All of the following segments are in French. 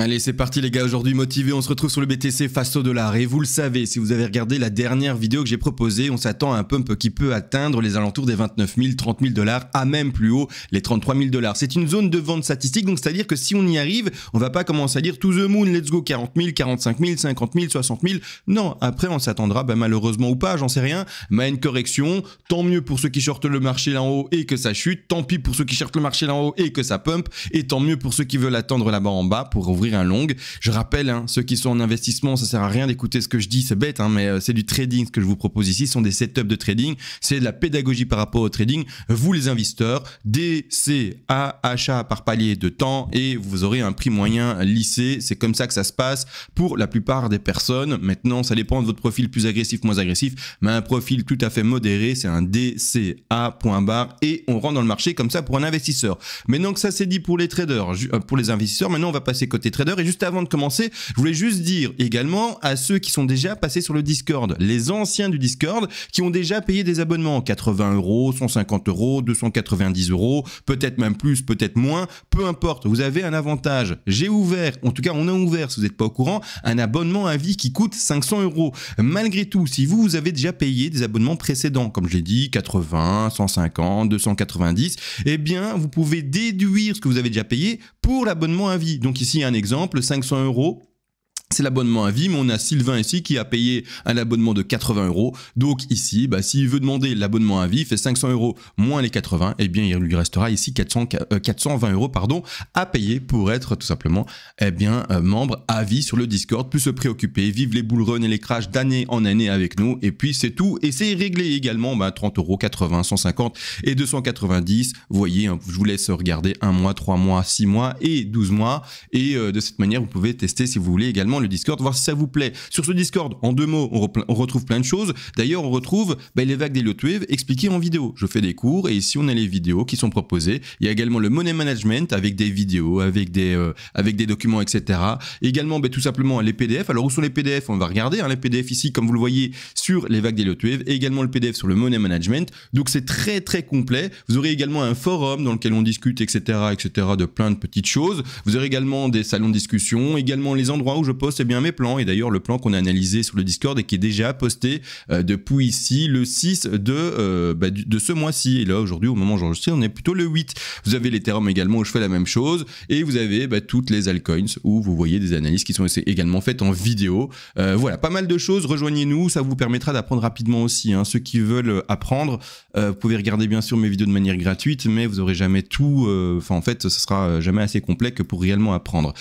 Allez, c'est parti les gars, aujourd'hui motivé, on se retrouve sur le BTC face au dollar. Et vous le savez, si vous avez regardé la dernière vidéo que j'ai proposée, on s'attend à un pump qui peut atteindre les alentours des 29 000, 30 000 dollars, à même plus haut, les 33 000 dollars. C'est une zone de vente statistique, donc c'est-à-dire que si on y arrive, on va pas commencer à dire to the moon, let's go, 40 000, 45 000, 50 000, 60 000. Non, après on s'attendra, malheureusement ou pas, j'en sais rien, mais à une correction. Tant mieux pour ceux qui shortent le marché là en haut et que ça chute, tant pis pour ceux qui shortent le marché là en haut et que ça pump, et tant mieux pour ceux qui veulent attendre là-bas en bas pour ouvrir un long. Je rappelle, ceux qui sont en investissement, ça sert à rien d'écouter ce que je dis, c'est bête, mais c'est du trading ce que je vous propose ici, ce sont des setups de trading, c'est de la pédagogie par rapport au trading. Vous les investisseurs, DCA, achat par palier de temps, et vous aurez un prix moyen lissé, c'est comme ça que ça se passe pour la plupart des personnes. Maintenant, ça dépend de votre profil plus agressif, moins agressif, mais un profil tout à fait modéré, c'est un DCA point barre, et on rentre dans le marché comme ça pour un investisseur. Maintenant que ça c'est dit pour les traders, pour les investisseurs, maintenant on va passer côté trader, et juste avant de commencer, je voulais juste dire également à ceux qui sont déjà passés sur le Discord, les anciens du Discord qui ont déjà payé des abonnements, 80 €, 150 €, 290 €, peut-être même plus, peut-être moins, peu importe, vous avez un avantage. J'ai ouvert, en tout cas on a ouvert, si vous n'êtes pas au courant, un abonnement à vie qui coûte 500 €. Malgré tout, si vous avez déjà payé des abonnements précédents, comme je l'ai dit, 80, 150, 290, eh bien vous pouvez déduire ce que vous avez déjà payé pour l'abonnement à vie. Donc ici un exemple, 500 €. C'est l'abonnement à vie, mais on a Sylvain ici qui a payé un abonnement de 80 €. Donc ici, s'il veut demander l'abonnement à vie, il fait 500 € moins les 80, eh bien il lui restera ici 420 € pardon, à payer pour être tout simplement membre à vie sur le Discord, plus se préoccuper, vivre les bull runs et les crashs d'année en année avec nous, et puis c'est tout. Et c'est réglé également 30 €, 80, 150 et 290. Vous voyez, je vous laisse regarder 1 mois, 3 mois, 6 mois et 12 mois. Et de cette manière, vous pouvez tester si vous voulez également le Discord, voir si ça vous plaît. Sur ce Discord, en 2 mots, on retrouve plein de choses. D'ailleurs, on retrouve les vagues d'Heliotwave expliquées en vidéo. Je fais des cours et ici, on a les vidéos qui sont proposées. Il y a également le Money Management avec des vidéos, avec des documents, etc. Également, tout simplement, les PDF. Alors, où sont les PDF? On va regarder les PDF ici, comme vous le voyez, sur les vagues d'Heliotwave, et également le PDF sur le Money Management. Donc, c'est très, très complet. Vous aurez également un forum dans lequel on discute, etc., de plein de petites choses. Vous aurez également des salons de discussion, également les endroits où je poste mes plans, et d'ailleurs le plan qu'on a analysé sur le Discord et qui est déjà posté depuis ici le 6 de ce mois-ci, et là aujourd'hui au moment où j'enregistre on est plutôt le 8. Vous avez l'Ethereum également où je fais la même chose, et vous avez toutes les altcoins où vous voyez des analyses qui sont également faites en vidéo. Voilà, pas mal de choses, rejoignez-nous, ça vous permettra d'apprendre rapidement aussi, ceux qui veulent apprendre, vous pouvez regarder bien sûr mes vidéos de manière gratuite, mais vous aurez jamais tout, en fait ce sera jamais assez complet que pour réellement apprendre.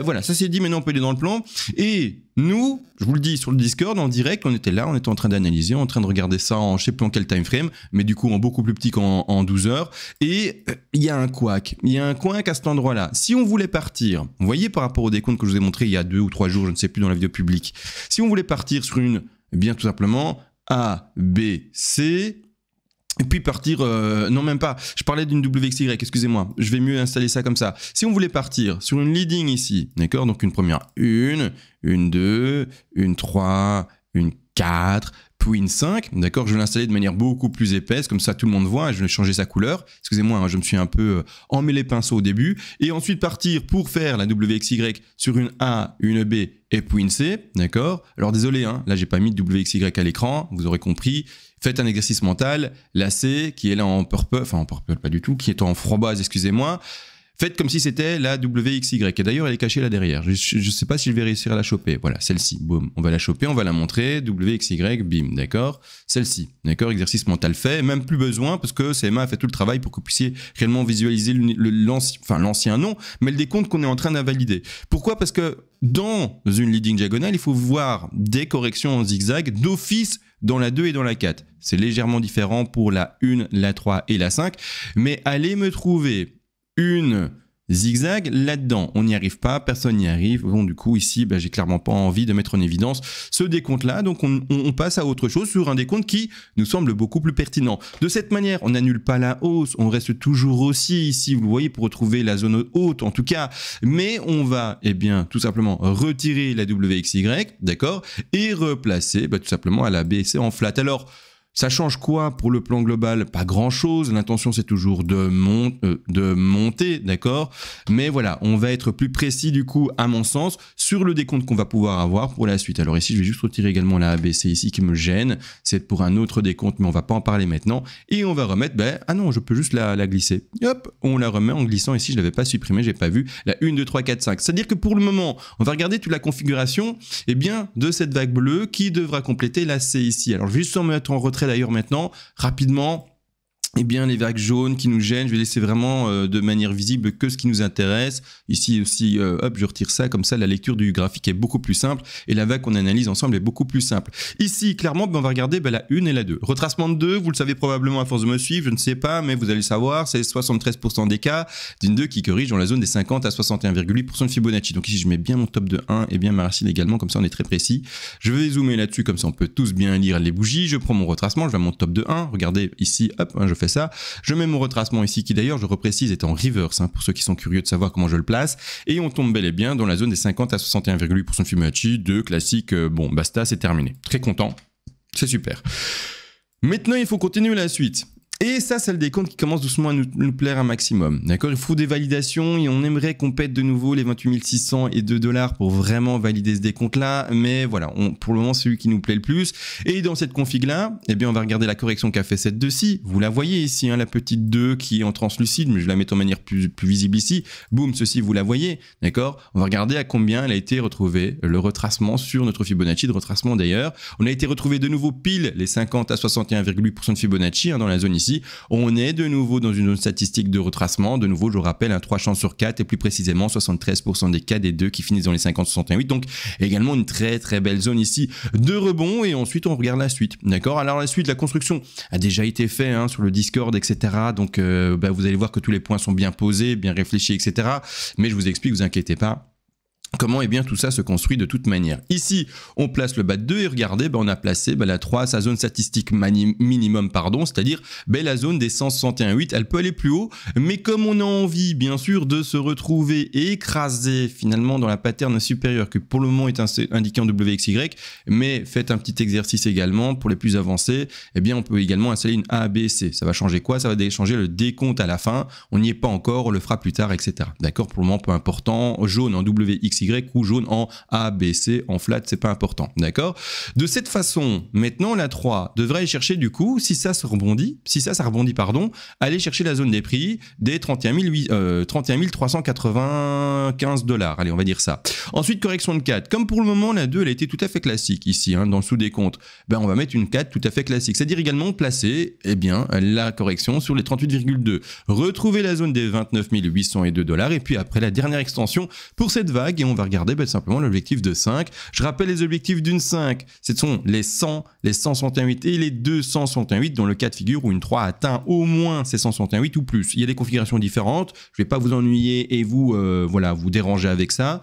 Voilà, ça c'est dit, maintenant on peut aller dans le plan. Et nous, je vous le dis sur le Discord, en direct, on était là, on était en train d'analyser, en train de regarder ça en je sais plus en quel time frame, mais du coup en beaucoup plus petit qu'en 12 heures. Et il y a un couac, à cet endroit-là. Si on voulait partir, vous voyez par rapport au décompte que je vous ai montré il y a 2 ou 3 jours, je ne sais plus, dans la vidéo publique, si on voulait partir sur une, tout simplement, A, B, C... Et puis partir, non même pas, je parlais d'une WXY, excusez-moi, je vais mieux installer ça comme ça. Si on voulait partir sur une leading ici, d'accord, donc une première, une 2, une 3, une 4, puis une 5, d'accord, je vais l'installer de manière beaucoup plus épaisse, comme ça tout le monde voit, je vais changer sa couleur, excusez-moi, je me suis un peu emmêlé pinceau au début, et ensuite partir pour faire la WXY sur une A, une B et puis une C, d'accord. Alors désolé, là j'ai pas mis de WXY à l'écran, vous aurez compris. Faites un exercice mental, la C qui est là en purple, enfin en purple pas du tout, qui est en framboise, excusez-moi. Faites comme si c'était la WXY, et d'ailleurs elle est cachée là derrière. Je sais pas si je vais réussir à la choper. Voilà, celle-ci, boum, on va la choper, on va la montrer, WXY, bim, d'accord. Celle-ci, d'accord, exercice mental fait, même plus besoin parce que CMA a fait tout le travail pour que vous puissiez réellement visualiser l'ancien non, mais le décompte qu'on est en train d'invalider. Pourquoi? Parce que dans une leading diagonale, il faut voir des corrections en zigzag d'office dans la 2 et dans la 4. C'est légèrement différent pour la 1, la 3 et la 5, mais allez me trouver une zigzag là-dedans. On n'y arrive pas, personne n'y arrive. Bon, du coup, ici, j'ai clairement pas envie de mettre en évidence ce décompte-là. Donc, on passe à autre chose sur un décompte qui nous semble beaucoup plus pertinent. De cette manière, on n'annule pas la hausse. On reste toujours haussier ici, vous le voyez, pour retrouver la zone haute, en tout cas. Mais on va, tout simplement retirer la WXY, d'accord, et replacer, tout simplement à la B et C en flat. Alors, Ça change quoi pour le plan global? Pas grand-chose, l'intention c'est toujours de monter, d'accord? Mais voilà, on va être plus précis du coup, à mon sens, sur le décompte qu'on va pouvoir avoir pour la suite. Alors ici, je vais juste retirer également la ABC ici qui me gêne, c'est pour un autre décompte, mais on va pas en parler maintenant. Et on va remettre, ah non, je peux juste la glisser. Hop, on la remet en glissant ici, je l'avais pas supprimé, j'ai pas vu, la 1, 2, 3, 4, 5. C'est-à-dire que pour le moment, on va regarder toute la configuration de cette vague bleue qui devra compléter la C ici. Alors je vais juste en mettre en retrait d'ailleurs maintenant, rapidement. Les vagues jaunes qui nous gênent, je vais laisser vraiment de manière visible que ce qui nous intéresse. Ici aussi, hop, je retire ça, comme ça la lecture du graphique est beaucoup plus simple et la vague qu'on analyse ensemble est beaucoup plus simple. Ici, clairement, on va regarder la 1 et la 2. Retracement de 2, vous le savez probablement à force de me suivre, je ne sais pas, mais vous allez le savoir, c'est 73% des cas d'une 2 qui corrige dans la zone des 50 à 61,8% de Fibonacci. Donc ici, je mets bien mon top de 1 et bien ma racine également, comme ça on est très précis. Je vais zoomer là-dessus, comme ça on peut tous bien lire les bougies. Je prends mon retracement, je vais à mon top de 1, regardez ici, hop, je fais ça. Je mets mon retracement ici qui d'ailleurs, je reprécise, est en reverse pour ceux qui sont curieux de savoir comment je le place. Et on tombe bel et bien dans la zone des 50 à 61,8% de Fibonacci, de classique, bon basta, c'est terminé. Très content, c'est super. Maintenant, il faut continuer la suite. Et ça, c'est le décompte qui commence doucement à nous plaire un maximum. D'accord? Il faut des validations et on aimerait qu'on pète de nouveau les 28 600 et 2 $ pour vraiment valider ce décompte-là. Mais voilà, pour le moment, c'est celui qui nous plaît le plus. Et dans cette config-là, on va regarder la correction qu'a fait cette 2-ci. Vous la voyez ici, la petite 2 qui est en translucide, mais je la mets de manière plus visible ici. Boum, ceci, vous la voyez. D'accord? On va regarder à combien elle a été retrouvée, le retracement sur notre Fibonacci de retracement d'ailleurs. On a été retrouvé de nouveau pile les 50 à 61,8% de Fibonacci dans la zone ici. On est de nouveau dans une zone statistique de retracement. De nouveau, je rappelle, 3 chances sur 4 et plus précisément 73% des cas des 2 qui finissent dans les 50-68. Donc également une très très belle zone ici de rebond et ensuite on regarde la suite. D'accord? Alors la suite, la construction a déjà été faite sur le Discord, etc. Donc vous allez voir que tous les points sont bien posés, bien réfléchis, etc. Mais je vous explique, vous inquiétez pas. Comment tout ça se construit de toute manière. Ici, on place le bas de 2 et regardez, on a placé la 3, sa zone statistique minimum, c'est-à-dire la zone des 161,8. Elle peut aller plus haut, mais comme on a envie, bien sûr, de se retrouver et écraser finalement dans la pattern supérieure que pour le moment est indiqué en WXY, mais faites un petit exercice également pour les plus avancés, on peut également installer une ABC. Ça va changer quoi? Ça va changer le décompte à la fin. On n'y est pas encore, on le fera plus tard, etc. D'accord? Pour le moment, peu important. Jaune en WXY ou jaune en A, B, C, en flat, c'est pas important, d'accord? De cette façon, maintenant la 3 devrait aller chercher du coup, si ça rebondit, aller chercher la zone des prix des 31 395 $. Allez, on va dire ça. Ensuite, correction de 4. Comme pour le moment, la 2, elle a été tout à fait classique ici, dans le sous-décompte. On va mettre une 4 tout à fait classique. C'est-à-dire également placer, la correction sur les 38,2. Retrouver la zone des 29 802 $. Et puis après, la dernière extension pour cette vague, et on va regarder simplement l'objectif de 5. Je rappelle les objectifs d'une 5. Ce sont les 100, les 161,8 et les 261,8 dans le cas de figure où une 3 atteint au moins ces 161,8 ou plus. Il y a des configurations différentes. Je ne vais pas vous ennuyer et vous déranger avec ça.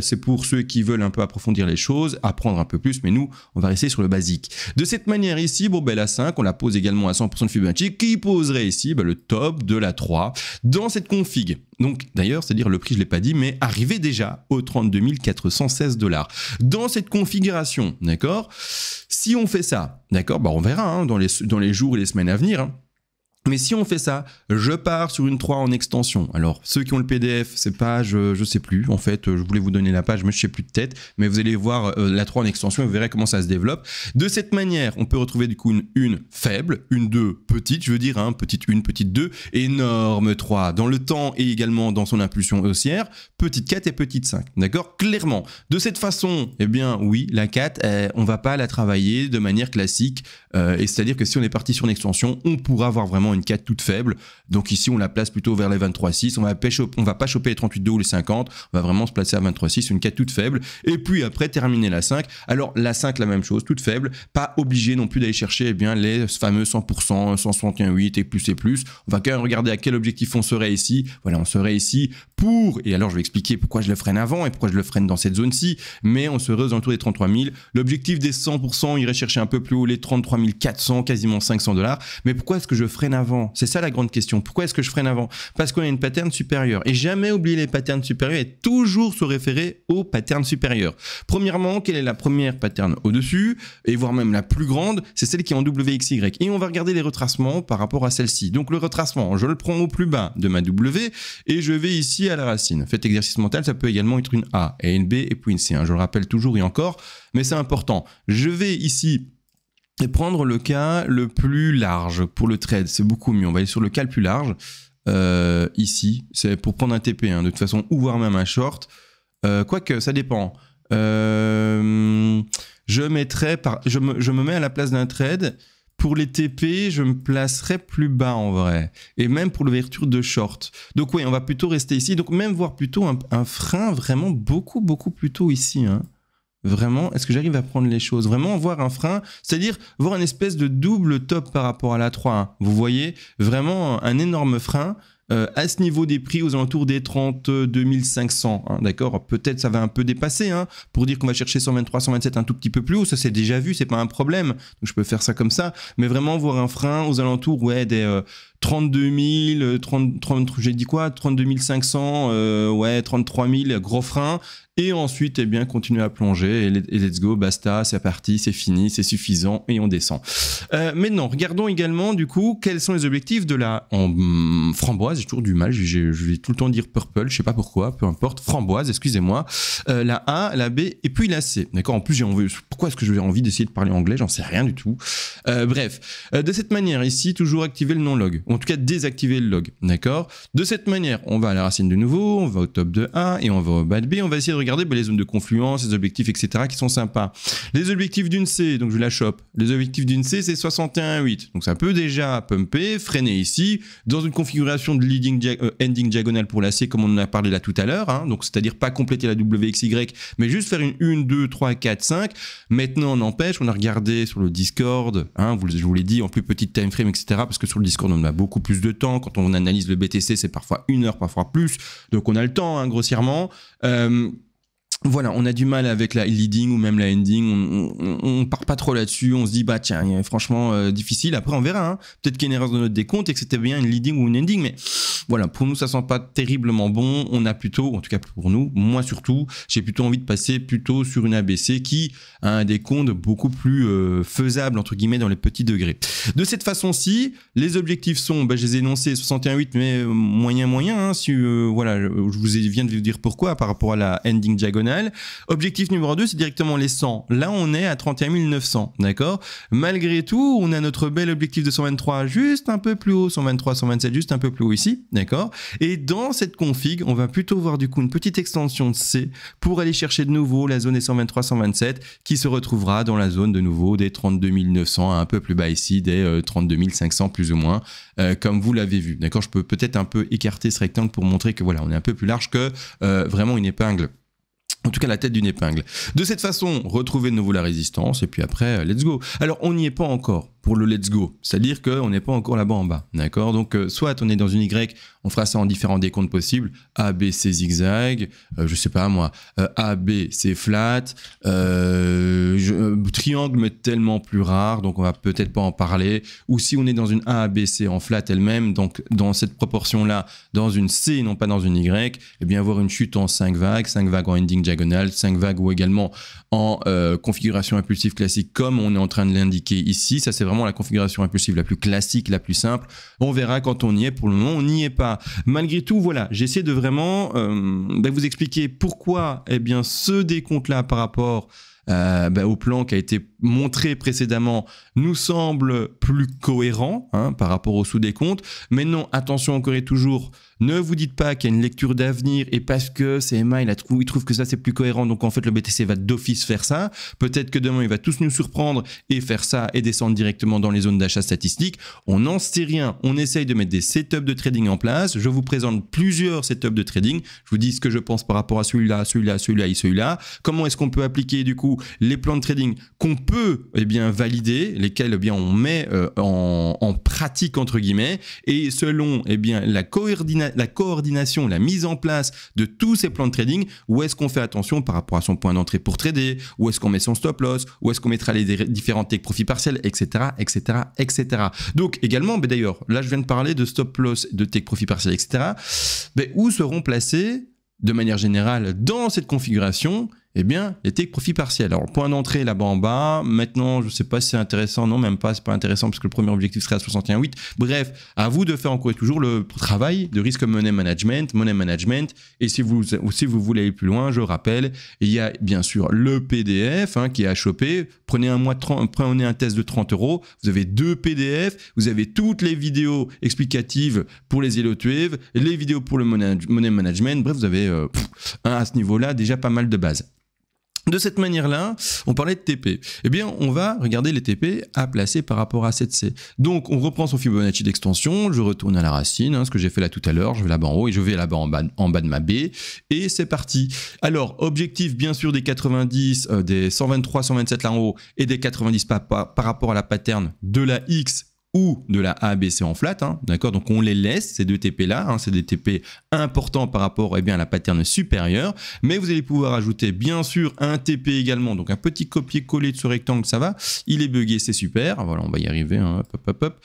C'est pour ceux qui veulent un peu approfondir les choses, apprendre un peu plus, mais nous, on va rester sur le basique. De cette manière ici, la 5, on la pose également à 100% de Fibonacci, qui poserait ici le top de la 3 dans cette config. Donc d'ailleurs, c'est-à-dire le prix, je ne l'ai pas dit, mais arrivé déjà aux 32 416 $. Dans cette configuration, d'accord? Si on fait ça, d'accord, on verra dans les jours et les semaines à venir. Mais si on fait ça, je pars sur une 3 en extension. Alors, ceux qui ont le PDF, c'est page, je sais plus. En fait, je voulais vous donner la page, mais je sais plus de tête. Mais vous allez voir la 3 en extension et vous verrez comment ça se développe. De cette manière, on peut retrouver du coup une faible, une 2 petite, je veux dire, petite 1, petite 2, énorme 3 dans le temps et également dans son impulsion haussière, petite 4 et petite 5. D'accord? Clairement. De cette façon, oui, la 4, on va pas la travailler de manière classique. Et c'est-à-dire que si on est parti sur une extension, on pourra avoir vraiment une 4 toute faible. Donc ici, on la place plutôt vers les 23,6. On va pas choper les 38,2 ou les 50. On va vraiment se placer à 23,6, une 4 toute faible. Et puis après, terminer la 5. Alors la 5, la même chose, toute faible. Pas obligé non plus d'aller chercher les fameux 100%, 161,8 et plus. On va quand même regarder à quel objectif on serait ici. Voilà, on serait ici pour... Et alors, je vais expliquer pourquoi je le freine avant et pourquoi je le freine dans cette zone-ci. Mais on serait aux alentours des 33 000. L'objectif des 100% irait chercher un peu plus haut les 33 400, quasiment 500 $. Mais pourquoi est-ce que je freine avant? avant? C'est ça la grande question. Pourquoi est-ce que je freine avant? Parce qu'on a une pattern supérieure. Et jamais oublier les patterns supérieurs et toujours se référer aux patterns supérieurs. Premièrement, quelle est la première pattern au-dessus, et voire même la plus grande? C'est celle qui est en WXY. Et on va regarder les retracements par rapport à celle-ci. Donc le retracement, je le prends au plus bas de ma W et je vais ici à la racine. Faites exercice mental, ça peut également être une A et une B et puis une C. Je le rappelle toujours et encore, mais c'est important. Je vais ici et prendre le cas le plus large pour le trade, c'est beaucoup mieux. On va aller sur le cas le plus large, ici, c'est pour prendre un TP, de toute façon, ou voire même un short. Quoique, ça dépend. Je me mets à la place d'un trade. Pour les TP, je me placerai plus bas en vrai. Et même pour l'ouverture de short. Donc oui, on va plutôt rester ici. Donc même voir plutôt un frein vraiment beaucoup plus tôt ici. Vraiment, est-ce que j'arrive à prendre les choses? Vraiment voir un frein, c'est-à-dire voir une espèce de double top par rapport à la 3. Vous voyez, vraiment un énorme frein. À ce niveau des prix aux alentours des 32 500, d'accord, peut-être ça va un peu dépasser, pour dire qu'on va chercher 123, 127 un tout petit peu plus haut, ça c'est déjà vu, c'est pas un problème, donc je peux faire ça comme ça, mais vraiment voir un frein aux alentours, ouais, des 32 000, 30, j'ai dit quoi, 32 500, ouais, 33 000, gros frein, et ensuite, eh bien, continuer à plonger, et let's go, basta, c'est parti, c'est fini, c'est suffisant, et on descend. Maintenant, regardons également, du coup, quels sont les objectifs de la framboise, j'ai toujours du mal, je vais tout le temps dire purple, je sais pas pourquoi, peu importe, framboise, excusez-moi, la A, la B, et puis la C, d'accord. En plus, pourquoi est-ce que j'ai envie d'essayer de parler anglais, j'en sais rien du tout. Bref, de cette manière, ici, toujours activer le non-log, ou en tout cas désactiver le log, d'accord. De cette manière, on va à la racine de nouveau, on va au top de A, et on va au bas de B, on va essayer de regarder les zones de confluence, les objectifs, etc. qui sont sympas. Les objectifs d'une C, donc je la chope. Les objectifs d'une C, c'est 61,8. Donc ça peut déjà pumper, freiner ici, dans une configuration de ending diagonale pour la C, comme on en a parlé là tout à l'heure. Donc c'est-à-dire pas compléter la WXY, mais juste faire une 1, 2, 3, 4, 5. Maintenant, on empêche, on a regardé sur le Discord, je vous l'ai dit, en plus petite time frame, etc. Parce que sur le Discord, on a beaucoup plus de temps. Quand on analyse le BTC, c'est parfois 1 heure, parfois plus. Donc on a le temps, grossièrement. Voilà, on a du mal avec la leading ou même la ending, on part pas trop là-dessus, on se dit bah tiens, franchement difficile, après on verra, peut-être qu'il y a une erreur dans notre décompte et que c'était bien une leading ou une ending, mais voilà, pour nous ça sent pas terriblement bon, on a plutôt, en tout cas pour nous, moi surtout, j'ai plutôt envie de passer plutôt sur une ABC qui a un décompte beaucoup plus faisable entre guillemets dans les petits degrés. De cette façon-ci, les objectifs sont, je les ai énoncés, 61,8 mais moyen, voilà, je viens de vous dire pourquoi par rapport à la ending diagonale. Objectif numéro 2, c'est directement les 100. Là, on est à 31 900, d'accord? Malgré tout, on a notre bel objectif de 123 juste un peu plus haut, 123, 127 juste un peu plus haut ici, d'accord? Et dans cette config, on va plutôt voir du coup une petite extension de C pour aller chercher de nouveau la zone des 123, 127 qui se retrouvera dans la zone de nouveau des 32 900, un peu plus bas ici, des 32 500 plus ou moins, comme vous l'avez vu, d'accord? Je peux peut-être un peu écarter ce rectangle pour montrer que voilà, on est un peu plus large que vraiment une épingle. En tout cas, la tête d'une épingle. De cette façon, retrouvez de nouveau la résistance et puis après, let's go. Alors, on n'y est pas encore pour le let's go. C'est-à-dire qu'on n'est pas encore là-bas en bas. D'accord? Donc, soit on est dans une Y, on fera ça en différents décomptes possibles. A, B, C, zigzag. Je sais pas moi. A, B, C, flat. Triangle, mais tellement plus rare. Donc, on va peut-être pas en parler. Ou si on est dans une A, B, C en flat elle-même, donc dans cette proportion-là, dans une C, non pas dans une Y, eh bien, avoir une chute en 5 vagues en ending diagonale, 5 vagues ou également en configuration impulsive classique comme on est en train de l'indiquer ici. Ça, c'est vraiment la configuration impulsive la plus classique, la plus simple. On verra quand on y est. Pour le moment, on n'y est pas. Malgré tout, voilà, j'essaie de vraiment vous expliquer pourquoi ce décompte-là par rapport au plan qui a été montré précédemment nous semble plus cohérent par rapport au sous-décompte. Mais non, attention encore et toujours, ne vous dites pas qu'il y a une lecture d'avenir et parce que CMA il trouve que ça c'est plus cohérent, donc en fait le BTC va d'office faire ça. Peut-être que demain il va tous nous surprendre et faire ça et descendre directement dans les zones d'achat statistiques. On n'en sait rien, on essaye de mettre des setups de trading en place. Je vous présente plusieurs setups de trading, je vous dis ce que je pense par rapport à celui-là, celui-là, celui-là et celui-là. Comment est-ce qu'on peut appliquer du coup coup les plans de trading qu'on peut valider, lesquels on met en pratique entre guillemets, et selon la coordination, la mise en place de tous ces plans de trading, où est-ce qu'on fait attention par rapport à son point d'entrée pour trader, où est-ce qu'on met son stop loss, où est-ce qu'on mettra les différents take profit partiels, etc., etc., etc. Donc également, d'ailleurs, là je viens de parler de stop loss, de take profit partiel, etc. Où seront placés de manière générale dans cette configuration les take profit partiels. Alors, point d'entrée là-bas en bas. Maintenant, je ne sais pas si c'est intéressant. Non, même pas, c'est pas intéressant parce que le premier objectif serait à 61,8. Bref, à vous de faire encore et toujours le travail de risque money management. Et si vous voulez aller plus loin, je rappelle, il y a bien sûr le PDF qui est à choper. Prenez un test de 30 €. Vous avez 2 PDF. Vous avez toutes les vidéos explicatives pour les Yellow Wave, les vidéos pour le money management. Bref, vous avez à ce niveau-là déjà pas mal de bases. De cette manière-là, on parlait de TP. On va regarder les TP à placer par rapport à cette C. Donc, on reprend son Fibonacci d'extension, je retourne à la racine, ce que j'ai fait là tout à l'heure, je vais là-bas en haut et je vais là-bas en bas de ma B, et c'est parti. Alors, objectif bien sûr des 90, des 123, 127 là en haut, et des 90 par rapport à la pattern de la X ou de la ABC en flat, d'accord? Donc on les laisse, ces deux TP là, c'est des TP importants par rapport à la pattern supérieure, mais vous allez pouvoir ajouter bien sûr un TP également, donc un petit copier-coller de ce rectangle, ça va, il est buggé, c'est super, voilà, on va y arriver, hop.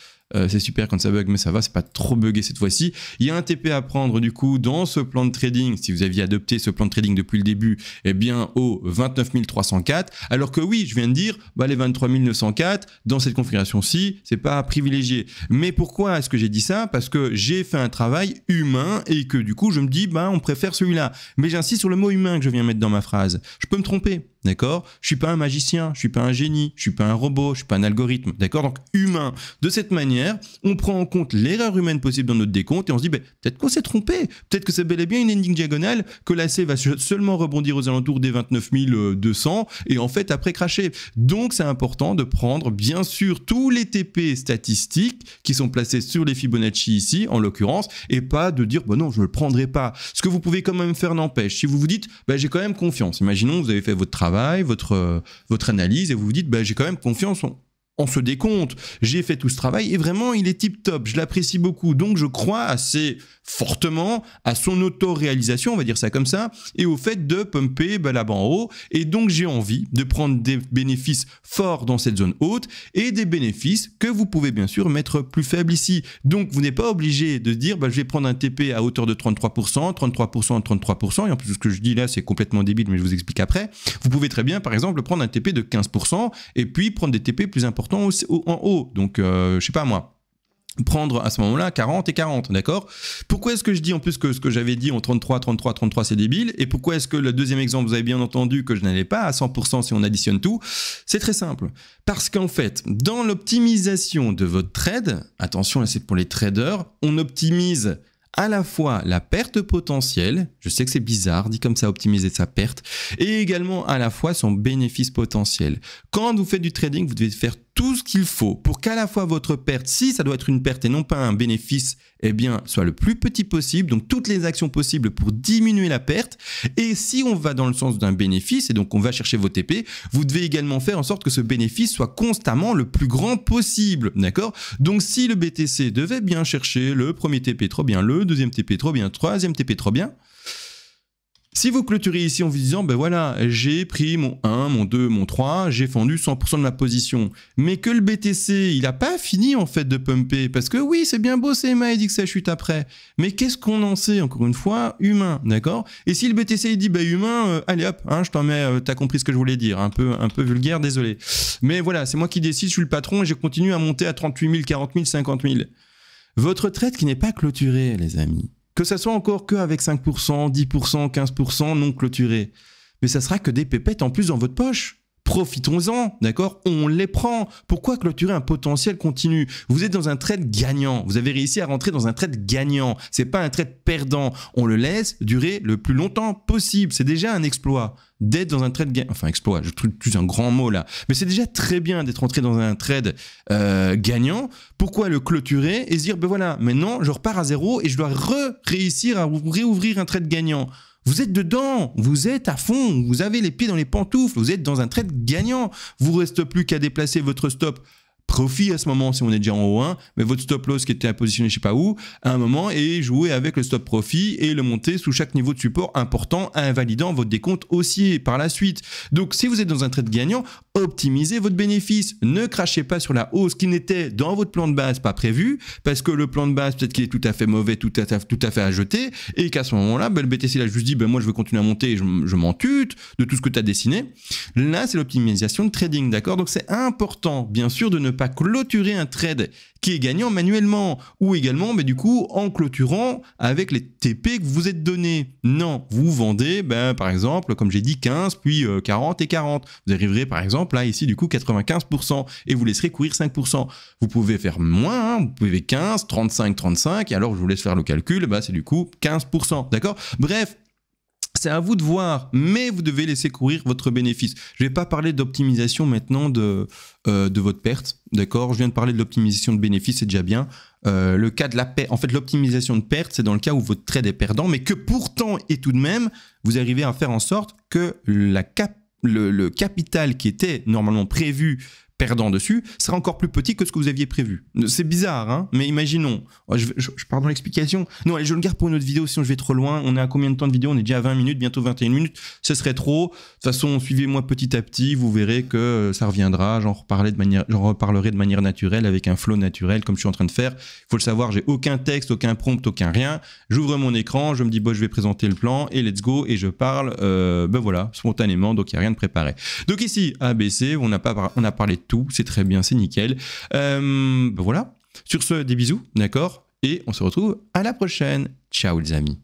C'est super quand ça bug, mais ça va, c'est pas trop buggé cette fois-ci. Il y a un TP à prendre du coup dans ce plan de trading, si vous aviez adopté ce plan de trading depuis le début, au 29 304, alors que oui, je viens de dire, les 23 904, dans cette configuration-ci, c'est pas privilégié. Mais pourquoi est-ce que j'ai dit ça? Parce que j'ai fait un travail humain et que du coup, je me dis, on préfère celui-là. Mais j'insiste sur le mot humain que je viens mettre dans ma phrase. Je peux me tromper. D'accord? Je suis pas un magicien, je suis pas un génie, je suis pas un robot, je suis pas un algorithme. D'accord? Donc, humain. De cette manière, on prend en compte l'erreur humaine possible dans notre décompte et on se dit, peut-être qu'on s'est trompé. Peut-être que c'est bel et bien une ending diagonale, que la C va seulement rebondir aux alentours des 29 200 et en fait, après cracher. Donc, c'est important de prendre, bien sûr, tous les TP statistiques qui sont placés sur les Fibonacci ici, en l'occurrence, et pas de dire, non, je ne le prendrai pas. Ce que vous pouvez quand même faire n'empêche. Si vous vous dites, j'ai quand même confiance. Imaginons, vous avez fait votre travail, votre analyse et vous vous dites j'ai quand même confiance en ce décompte, j'ai fait tout ce travail et vraiment il est tip top, je l'apprécie beaucoup, donc je crois assez fortement à son auto-réalisation, on va dire ça comme ça, et au fait de pumper là-bas en haut, et donc j'ai envie de prendre des bénéfices forts dans cette zone haute et des bénéfices que vous pouvez bien sûr mettre plus faibles ici. Donc vous n'êtes pas obligé de dire je vais prendre un TP à hauteur de 33%, 33%, 33%, et en plus ce que je dis là c'est complètement débile mais je vous explique après. Vous pouvez très bien par exemple prendre un TP de 15% et puis prendre des TP plus importants en haut, donc je sais pas moi, prendre à ce moment-là 40 et 40, d'accord? Pourquoi est-ce que je dis en plus que ce que j'avais dit en 33, 33, 33 c'est débile? Et pourquoi est-ce que le deuxième exemple, vous avez bien entendu que je n'allais pas à 100% si on additionne tout? C'est très simple. Parce qu'en fait, dans l'optimisation de votre trade, attention là c'est pour les traders, on optimise à la fois la perte potentielle, je sais que c'est bizarre, dit comme ça, optimiser sa perte, et également à la fois son bénéfice potentiel. Quand vous faites du trading, vous devez faire tout ce qu'il faut pour qu'à la fois votre perte, si ça doit être une perte et non pas un bénéfice, soit le plus petit possible, donc toutes les actions possibles pour diminuer la perte. Et si on va dans le sens d'un bénéfice, et donc on va chercher vos TP, vous devez également faire en sorte que ce bénéfice soit constamment le plus grand possible, d'accord? Donc si le BTC devait bien chercher le premier TP trop bien, le deuxième TP trop bien, troisième TP trop bien, si vous clôturez ici en vous disant, voilà, j'ai pris mon 1, mon 2, mon 3, j'ai fendu 100% de ma position, mais que le BTC, il n'a pas fini en fait de pumper, parce que oui, c'est bien beau, CMA, il dit que ça chute après, mais qu'est-ce qu'on en sait, encore une fois, humain, d'accord? Et si le BTC, il dit, humain, allez hop, je t'en mets, t'as compris ce que je voulais dire, un peu vulgaire, désolé. Mais voilà, c'est moi qui décide, je suis le patron, et je continue à monter à 38 000, 40 000, 50 000. Votre trade qui n'est pas clôturée, les amis, que ça soit encore qu'avec 5%, 10%, 15% non clôturé, mais ça sera que des pépettes en plus dans votre poche. Profitons-en, d'accord? On les prend. Pourquoi clôturer un potentiel continu? Vous êtes dans un trade gagnant. Vous avez réussi à rentrer dans un trade gagnant. C'est pas un trade perdant. On le laisse durer le plus longtemps possible. C'est déjà un exploit d'être dans un trade gagnant. Enfin, exploit, je trouve plus un grand mot là. Mais c'est déjà très bien d'être entré dans un trade gagnant. Pourquoi le clôturer et se dire, voilà, maintenant je repars à zéro et je dois réussir à réouvrir un trade gagnant? vous êtes dedans, vous êtes à fond, vous avez les pieds dans les pantoufles, vous êtes dans un trade gagnant. Vous ne reste plus qu'à déplacer votre stop profit à ce moment si on est déjà en haut 1, mais votre stop loss qui était à positionner je sais pas où, à un moment, et jouer avec le stop profit et le monter sous chaque niveau de support important, invalidant votre décompte haussier par la suite. Donc si vous êtes dans un trade gagnant, optimisez votre bénéfice. Ne crachez pas sur la hausse qui n'était dans votre plan de base pas prévu, parce que le plan de base peut-être qu'il est tout à fait mauvais, tout à fait à jeter, et qu'à ce moment-là, le BTC il a juste dit moi je veux continuer à monter, je m'en tute de tout ce que tu as dessiné. Là c'est l'optimisation de trading, d'accord? Donc c'est important bien sûr de ne pas clôturer un trade qui est gagnant manuellement, ou également du coup en clôturant avec les TP que vous vous êtes donné. Non, vous vendez par exemple comme j'ai dit 15 puis 40 et 40. Vous arriverez par exemple là ici du coup 95% et vous laisserez courir 5%. Vous pouvez faire moins, vous pouvez 15, 35, 35 et alors je vous laisse faire le calcul, c'est du coup 15%, d'accord? Bref, c'est à vous de voir, mais vous devez laisser courir votre bénéfice. Je ne vais pas parler d'optimisation maintenant de votre perte, d'accord? Je viens de parler de l'optimisation de bénéfice, c'est déjà bien. Le cas de la perte, en fait, l'optimisation de perte, c'est dans le cas où votre trade est perdant, mais que pourtant, et tout de même, vous arrivez à faire en sorte que le capital qui était normalement prévu perdant dessus sera encore plus petit que ce que vous aviez prévu. C'est bizarre, hein, mais imaginons, je pars dans l'explication. Non, allez, je le garde pour une autre vidéo, sinon je vais trop loin. On est à combien de temps de vidéo? On est déjà à 20 minutes, bientôt 21 minutes. Ce serait trop. De toute façon, suivez-moi petit à petit, vous verrez que ça reviendra. J'en reparlerai de manière naturelle, avec un flow naturel, comme je suis en train de faire. Il faut le savoir, j'ai aucun texte, aucun prompt, aucun rien. J'ouvre mon écran, je me dis, je vais présenter le plan, et let's go, et je parle, voilà, spontanément, donc il n'y a rien de préparé. Donc ici, ABC, on a parlé de tout, c'est très bien, c'est nickel. Voilà. Sur ce, des bisous, d'accord? Et on se retrouve à la prochaine. Ciao les amis.